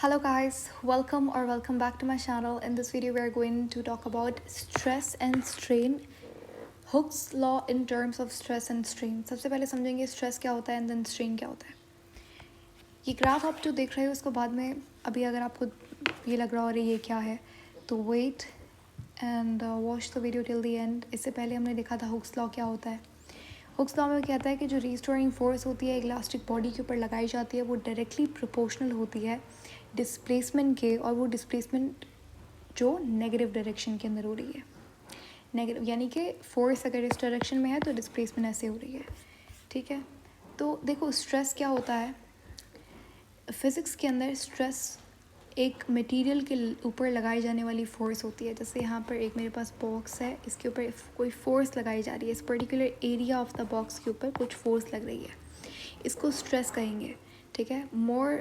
Hello guys, welcome back to my channel. In this video we are going to talk about stress and strain. Hooke's law in terms of stress and strain. सबसे पहले समझेंगे stress क्या होता है and then strain क्या होता है. ये ग्राफ आप जो देख रहे हो उसको बाद में अभी अगर आपको ये लग रहा हो अरे ये क्या है तो wait and watch the video till the end. इससे पहले हमने देखा था Hooke's law क्या होता है. हुक्स लॉ में कहता है कि जो रिस्टोरिंग फोर्स होती है इलास्टिक बॉडी के ऊपर लगाई जाती है वो डायरेक्टली प्रोपोर्शनल होती है डिस्प्लेसमेंट के, और वो डिस्प्लेसमेंट जो नेगेटिव डायरेक्शन के अंदर हो रही है. नेगेटिव यानी कि फोर्स अगर इस डायरेक्शन में है तो डिस्प्लेसमेंट ऐसे हो रही है. ठीक है, तो देखो स्ट्रेस क्या होता है. फिज़िक्स के अंदर स्ट्रेस एक मटेरियल के ऊपर लगाई जाने वाली फोर्स होती है. जैसे यहाँ पर एक मेरे पास बॉक्स है, इसके ऊपर कोई फोर्स लगाई जा रही है. इस particular area of the box के ऊपर कुछ फोर्स लग रही है, इसको स्ट्रेस कहेंगे. ठीक है, मोर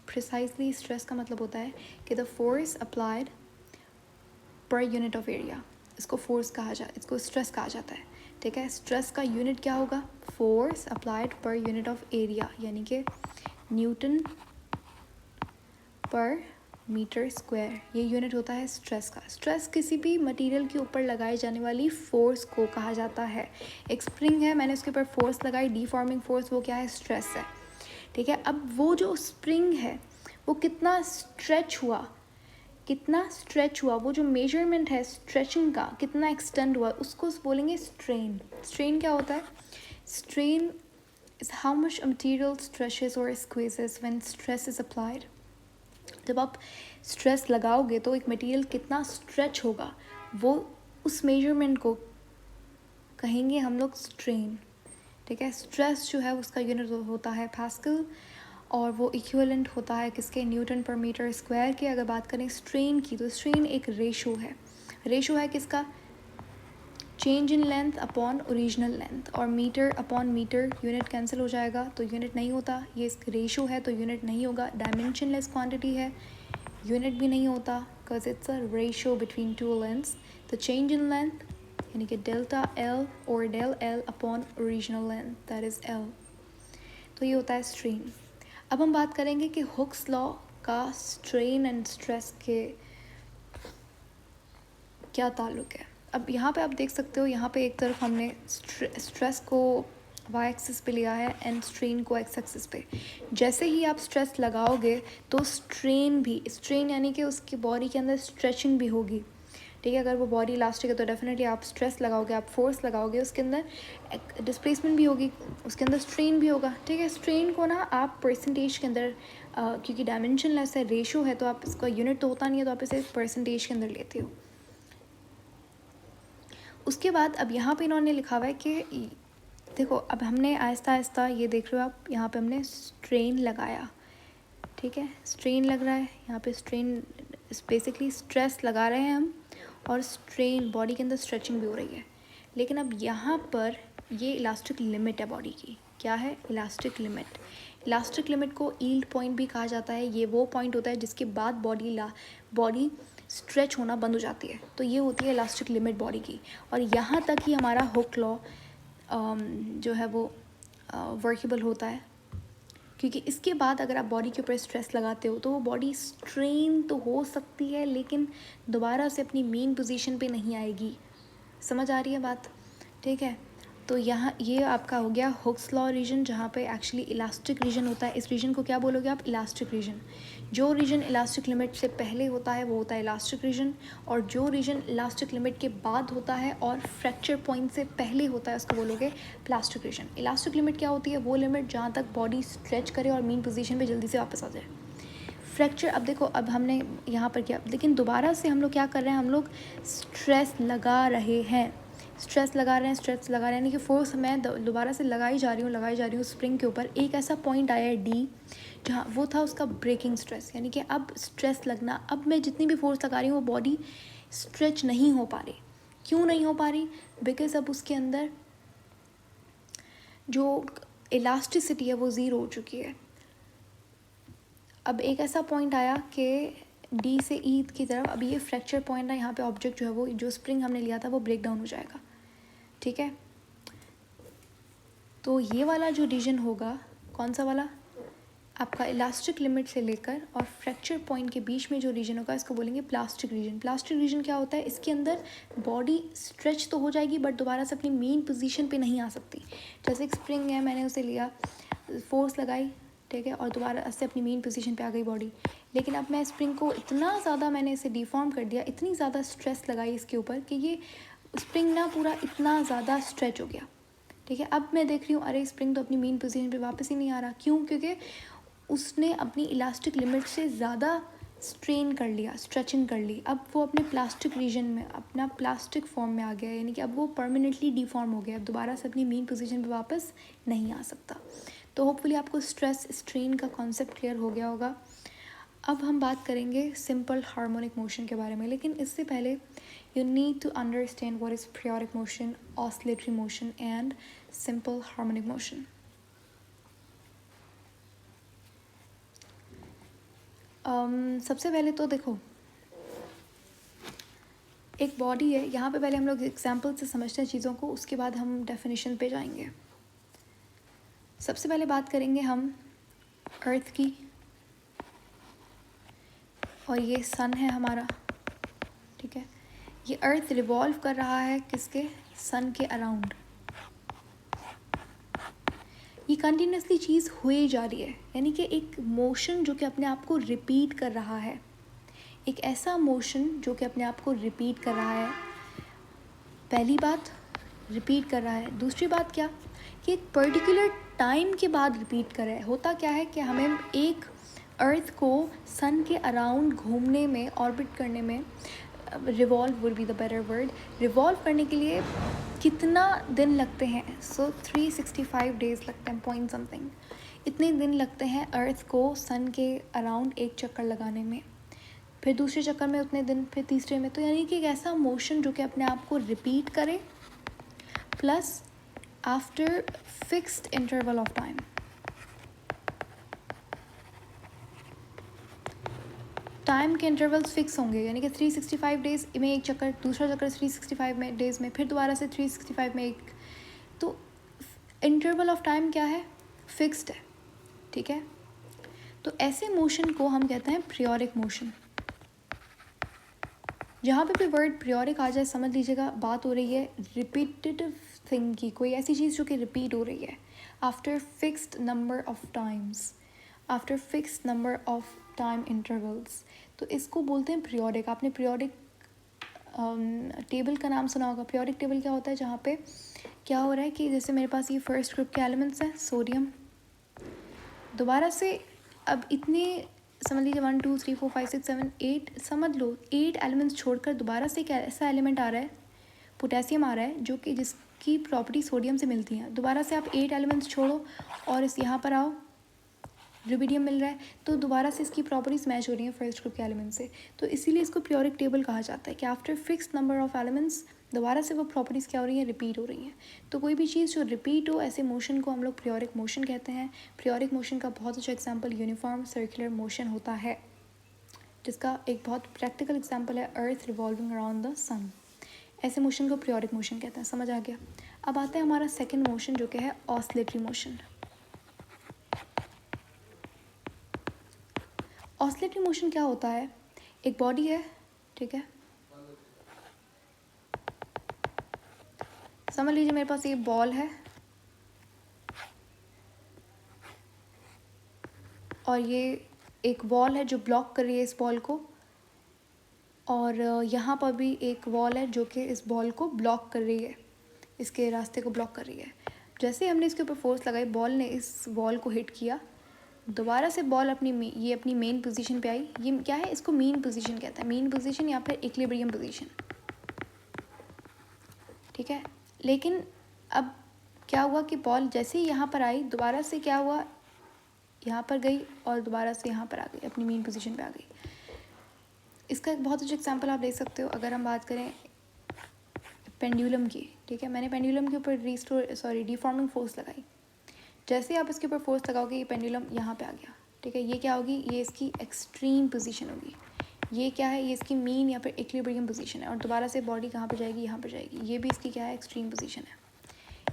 प्रिसाइजली स्ट्रेस का मतलब होता है कि the force applied per unit of area, इसको स्ट्रेस कहा जाता है. ठीक है, स्ट्रेस का यूनिट क्या होगा, force applied per unit of area, यानी कि न्यूटन पर मीटर स्क्वायर, ये यूनिट होता है स्ट्रेस का. स्ट्रेस किसी भी मटेरियल के ऊपर लगाई जाने वाली फोर्स को कहा जाता है. एक स्प्रिंग है, मैंने उसके ऊपर फोर्स लगाई, डीफॉर्मिंग फोर्स, वो क्या है, स्ट्रेस है. ठीक है, अब वो जो स्प्रिंग है वो कितना स्ट्रेच हुआ, वो जो मेजरमेंट है स्ट्रेचिंग का, कितना एक्सटेंड हुआ, उसको बोलेंगे स्ट्रेन. स्ट्रेन क्या होता है, strain is how much material stretches और squeezes when stress is applied. जब आप स्ट्रेस लगाओगे तो एक मटेरियल कितना स्ट्रेच होगा, वो उस मेजरमेंट को कहेंगे हम लोग स्ट्रेन. ठीक है, स्ट्रेस जो है उसका यूनिट होता है पास्कल, और वो इक्विवेलेंट होता है किसके, न्यूटन पर मीटर स्क्वायर के. अगर बात करें स्ट्रेन की तो स्ट्रेन एक रेशो है किसका, change in length upon original length, और metre upon metre unit cancel हो जाएगा तो यूनिट नहीं होता. ये इसका रेशो है तो यूनिट नहीं होगा. डायमेंशनलेस क्वांटिटी है, यूनिट भी नहीं होता because it's a ratio between two lengths. तो चेंज इन लेंथ यानी कि डेल्टा एल और del L upon original length, that is L. तो ये होता है स्ट्रेन. अब हम बात करेंगे कि हुक्स लॉ का स्ट्रेन एंड स्ट्रेस के क्या ताल्लुक है. अब यहाँ पे आप देख सकते हो, यहाँ पे एक तरफ हमने स्ट्रेस को वाई एक्सिस पे लिया है एंड स्ट्रेन को एक्स एक्सिस पे. जैसे ही आप स्ट्रेस लगाओगे तो स्ट्रेन यानी कि उसकी बॉडी के अंदर स्ट्रेचिंग भी होगी. ठीक है, अगर वो बॉडी इलास्टिक है तो डेफिनेटली आप स्ट्रेस लगाओगे, आप फोर्स लगाओगे, उसके अंदर डिस्प्लेसमेंट भी होगी, उसके अंदर स्ट्रेन भी होगा. ठीक है, स्ट्रेन को ना आप परसेंटेज के अंदर क्योंकि डायमेंशन लेस है, रेशो है, तो आप इसका यूनिट तो होता नहीं है, तो आप इसे परसेंटेज के अंदर लेते हो. उसके बाद अब यहाँ पे इन्होंने लिखा हुआ है कि देखो अब हमने आहिस्ता आहिस्ता, ये देख रहे हो आप, यहाँ पे हमने स्ट्रेन लगाया. ठीक है, स्ट्रेन लग रहा है यहाँ पे, स्ट्रेन बेसिकली स्ट्रेस लगा रहे हैं हम, और स्ट्रेन बॉडी के अंदर स्ट्रेचिंग भी हो रही है. लेकिन अब यहाँ पर ये इलास्टिक लिमिट है बॉडी की. क्या है, इलास्टिक लिमिट. इलास्टिक लिमिट को यील्ड पॉइंट भी कहा जाता है. ये वो पॉइंट होता है जिसके बाद बॉडी स्ट्रेच होना बंद हो जाती है, तो ये होती है इलास्टिक लिमिट बॉडी की. और यहाँ तक ही हमारा हुक लॉ जो है वो वर्केबल होता है, क्योंकि इसके बाद अगर आप बॉडी के ऊपर स्ट्रेस लगाते हो तो वो बॉडी स्ट्रेन तो हो सकती है लेकिन दोबारा से अपनी मेन पोजीशन पे नहीं आएगी. समझ आ रही है बात. ठीक है, तो यहाँ ये आपका हो गया हुक्स लॉ रीजन, जहाँ पे एक्चुअली इलास्टिक रीजन होता है. इस रीजन को क्या बोलोगे आप, इलास्टिक रीजन. जो रीजन इलास्टिक लिमिट से पहले होता है वो होता है इलास्टिक रीजन, और जो रीजन इलास्टिक लिमिट के बाद होता है और फ्रैक्चर पॉइंट से पहले होता है उसको बोलोगे प्लास्टिक रीजन. इलास्टिक लिमिट क्या होती है, वो लिमिट जहाँ तक बॉडी स्ट्रेच करे और मेन पोजीशन पे जल्दी से वापस आ जाए. फ्रैक्चर, अब देखो अब हमने यहाँ पर किया, लेकिन दोबारा से हम लोग क्या कर रहे हैं, हम लोग स्ट्रेस लगा रहे हैं यानी कि फोर्स मैं दोबारा से लगाई जा रही हूँ स्प्रिंग के ऊपर. एक ऐसा पॉइंट आया है डी जहाँ वो था उसका ब्रेकिंग स्ट्रेस, यानी कि अब स्ट्रेस लगना, अब मैं जितनी भी फोर्स लगा रही हूँ वो बॉडी स्ट्रेच नहीं हो पा रही. क्यों नहीं हो पा रही, बिकॉज अब उसके अंदर जो इलास्टिसिटी है वो ज़ीरो हो चुकी है. अब एक ऐसा पॉइंट आया कि डी से ई की तरफ, अब ये फ्रैक्चर पॉइंट है, यहाँ पे ऑब्जेक्ट जो है वो, जो स्प्रिंग हमने लिया था वो ब्रेक डाउन हो जाएगा. ठीक है, तो ये वाला जो रीजन होगा, कौन सा वाला, आपका इलास्टिक लिमिट से लेकर और फ्रैक्चर पॉइंट के बीच में जो रीजन होगा इसको बोलेंगे प्लास्टिक रीजन। प्लास्टिक रीजन क्या होता है, इसके अंदर बॉडी स्ट्रेच तो हो जाएगी बट दोबारा से अपनी मेन पोजीशन पे नहीं आ सकती। जैसे एक स्प्रिंग है, मैंने उसे लिया, फोर्स लगाई, ठीक है, और दोबारा से अपनी मेन पोजीशन पे आ गई बॉडी। लेकिन अब मैं स्प्रिंग को इतना ज़्यादा मैंने इसे डिफॉर्म कर दिया, इतनी ज़्यादा स्ट्रेस लगाई इसके ऊपर कि ये स्प्रिंग ना पूरा इतना ज़्यादा स्ट्रेच हो गया, ठीक है। अब मैं देख रही हूँ अरे स्प्रिंग तो अपनी मेन पोजीशन पे वापस ही नहीं आ रहा, क्यों? क्योंकि उसने अपनी इलास्टिक लिमिट से ज़्यादा स्ट्रेन कर लिया, स्ट्रेचिंग कर ली। अब वो अपने प्लास्टिक रीजन में, अपना प्लास्टिक फॉर्म में आ गया, यानी कि अब वो परमानेंटली डिफॉर्म हो गया, अब दोबारा से अपनी मेन पोजीशन पे वापस नहीं आ सकता। तो होपफुली आपको स्ट्रेस स्ट्रेन का कॉन्सेप्ट क्लियर हो गया होगा। अब हम बात करेंगे सिंपल हार्मोनिक मोशन के बारे में, लेकिन इससे पहले you need to understand what is periodic motion, oscillatory motion and simple harmonic motion. सबसे पहले तो देखो एक बॉडी है, यहाँ पे पहले हम लोग एग्जाम्पल से समझते हैं चीज़ों को, उसके बाद हम डेफिनेशन पे जाएंगे। सबसे पहले बात करेंगे हम अर्थ की, और ये सन है हमारा, ठीक है। ये अर्थ रिवॉल्व कर रहा है किसके, सन के अराउंड। ये कंटिन्यूसली चीज़ हुई जा रही है, यानी कि एक मोशन जो कि अपने आप को रिपीट कर रहा है, एक ऐसा मोशन जो कि अपने आप को रिपीट कर रहा है। पहली बात रिपीट कर रहा है, दूसरी बात क्या कि एक पर्टिकुलर टाइम के बाद रिपीट कर रहा है। होता क्या है कि हमें एक अर्थ को सन के अराउंड घूमने में, ऑर्बिट करने में, revolve would be the better word, revolve करने के लिए कितना दिन लगते हैं? सो 365 डेज़ लगते हैं, पॉइंट समथिंग, इतने दिन लगते हैं अर्थ को सन के अराउंड एक चक्कर लगाने में, फिर दूसरे चक्कर में उतने दिन, फिर तीसरे में। तो यानी कि एक ऐसा मोशन जो कि अपने आप को रिपीट करे, plus after fixed interval of time. Time के इंटरवल्स फिक्स होंगे, यानी कि 365 डेज़ में एक चक्कर, दूसरा चक्कर 365 डेज़ में, फिर दोबारा से 365 में एक। तो इंटरवल ऑफ टाइम क्या है, फिक्स्ड है, ठीक है। तो ऐसे मोशन को हम कहते हैं पीरियोडिक मोशन। जहाँ पे भी वर्ड पीरियोडिक आ जाए समझ लीजिएगा बात हो रही है रिपीटेटिव थिंग की, कोई ऐसी चीज़ जो कि रिपीट हो रही है after fixed number of times, after fixed number of time intervals. तो इसको बोलते हैं पीरियोडिक। आपने पीरियोडिक टेबल का नाम सुना होगा। पीरियोडिक टेबल क्या होता है, जहाँ पे क्या हो रहा है कि जैसे मेरे पास ये फर्स्ट ग्रुप के एलिमेंट्स हैं, सोडियम, दोबारा से अब इतने समझ लीजिए 1 2 3 4 5 6 7 8, समझ लो 8 एलिमेंट्स छोड़कर दोबारा से एक ऐसा एलिमेंट आ रहा है, पोटेशियम आ रहा है, जो कि जिसकी प्रॉपर्टी सोडियम से मिलती हैं। दोबारा से आप 8 एलिमेंट्स छोड़ो और इस यहाँ पर आओ, रुबिडियम मिल रहा है, तो दोबारा से इसकी प्रॉपर्टीज मैच हो रही हैं फर्स्ट ग्रुप के एलिमेंट से। तो इसीलिए इसको पीरियोडिक टेबल कहा जाता है कि after fixed number of elements दोबारा से वो प्रॉपर्टीज़ क्या हो रही हैं, रिपीट हो रही हैं। तो कोई भी चीज़ जो रिपीट हो, ऐसे मोशन को हम लोग पीरियोडिक मोशन कहते हैं। पीरियोडिक मोशन का बहुत अच्छा एग्जाम्पल यूनिफॉर्म सर्कुलर मोशन होता है, जिसका एक बहुत प्रैक्टिकल एग्जाम्पल है अर्थ रिवॉल्विंग अराउंड द सन। ऐसे मोशन को पीरियोडिक मोशन कहते हैं, समझ आ गया। अब आता है हमारा सेकेंड मोशन जो कि है ऑसिलेटरी मोशन। ऑसिलेटरी मोशन क्या होता है, एक बॉडी है, ठीक है, समझ लीजिए मेरे पास ये बॉल है और ये एक वॉल है जो ब्लॉक कर रही है इस बॉल को, और यहाँ पर भी एक वॉल है जो कि इस बॉल को ब्लॉक कर रही है, इसके रास्ते को ब्लॉक कर रही है। जैसे ही हमने इसके ऊपर फोर्स लगाई, बॉल ने इस वॉल को हिट किया, दोबारा से बॉल ये अपनी मेन पोजीशन पे आई। ये क्या है, इसको मेन पोजीशन कहते हैं, मेन पोजीशन या फिर इक्विलिब्रियम पोजीशन, ठीक है। लेकिन अब क्या हुआ कि बॉल जैसे ही यहाँ पर आई, दोबारा से क्या हुआ, यहाँ पर गई और दोबारा से यहाँ पर आ गई, अपनी मेन पोजीशन पे आ गई। इसका एक बहुत अच्छा एग्जांपल आप देख सकते हो अगर हम बात करें पेंडुलम की, ठीक है। मैंने पेंडुलम के ऊपर डिफॉर्मिंग फोर्स लगाई, जैसे ही आप इसके ऊपर फोर्स लगाओगे ये पेंडुलम यहाँ पे आ गया, ठीक है। ये क्या होगी, ये इसकी एक्सट्रीम पोजीशन होगी। ये क्या है, ये इसकी मीन या फिर इक्विलिब्रियम पोजीशन है, और दोबारा से बॉडी कहाँ पे जाएगी, यहाँ पर जाएगी। ये भी इसकी क्या है, एक्सट्रीम पोजीशन है।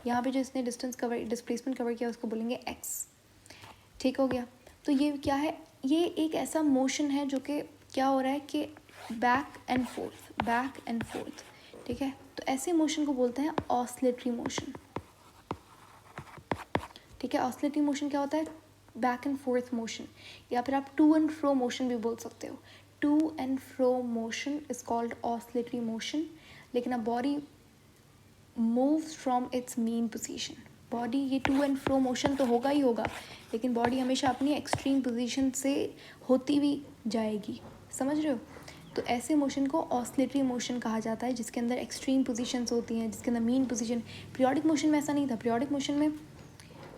यहाँ पे जो इसने डिस्प्लेसमेंट कवर किया उसको बोलेंगे एक्स, ठीक हो गया। तो ये क्या है, ये एक ऐसा मोशन है जो कि क्या हो रहा है कि बैक एंड फोर्थ, ठीक है। तो ऐसे मोशन को बोलते हैं ऑसिलेटरी मोशन, ठीक है। ऑसिलेटरी मोशन क्या होता है, बैक एंड फोर्थ मोशन, या फिर आप टू एंड फ्रो मोशन भी बोल सकते हो। To and fro motion is called oscillatory motion. लेकिन अब body moves from its mean position, body ये टू एंड फ्रो मोशन तो होगा ही होगा, लेकिन बॉडी हमेशा अपनी एक्सट्रीम पोजीशन से होती हुई जाएगी, समझ रहे हो। तो ऐसे मोशन को ऑसिलेटरी मोशन कहा जाता है, जिसके अंदर एक्सट्रीम पोजीशंस होती हैं, जिसके अंदर मीन पोजीशन। पीरियोडिक मोशन में ऐसा नहीं था, पीरियोडिक मोशन में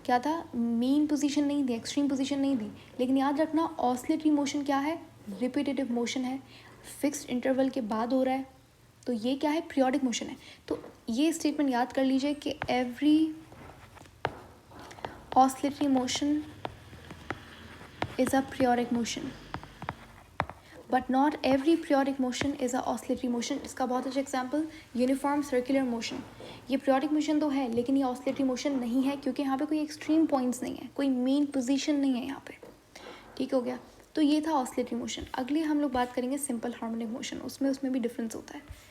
क्या था, मीन पोजीशन नहीं थी, एक्सट्रीम पोजीशन नहीं थी। लेकिन याद रखना ऑसिलेटरी मोशन क्या है, रिपीटेटिव मोशन है, फिक्स्ड इंटरवल के बाद हो रहा है। तो ये क्या है, पीरियोडिक मोशन है। तो ये स्टेटमेंट याद कर लीजिए कि every oscillatory motion is a periodic motion, but not every periodic motion is a oscillatory motion. इसका बहुत अच्छा एग्जाम्पल यूनिफॉर्म सर्कुलर मोशन, ये पीरियोडिक मोशन तो है लेकिन ये ऑसिलेटरी मोशन नहीं है, क्योंकि यहाँ पे कोई एक्सट्रीम पॉइंट्स नहीं है, कोई मेन पोजीशन नहीं है यहाँ पे, ठीक हो गया। तो ये था ऑसिलेटरी मोशन। अगले हम लोग बात करेंगे सिंपल हार्मोनिक मोशन, उसमें भी डिफरेंस होता है।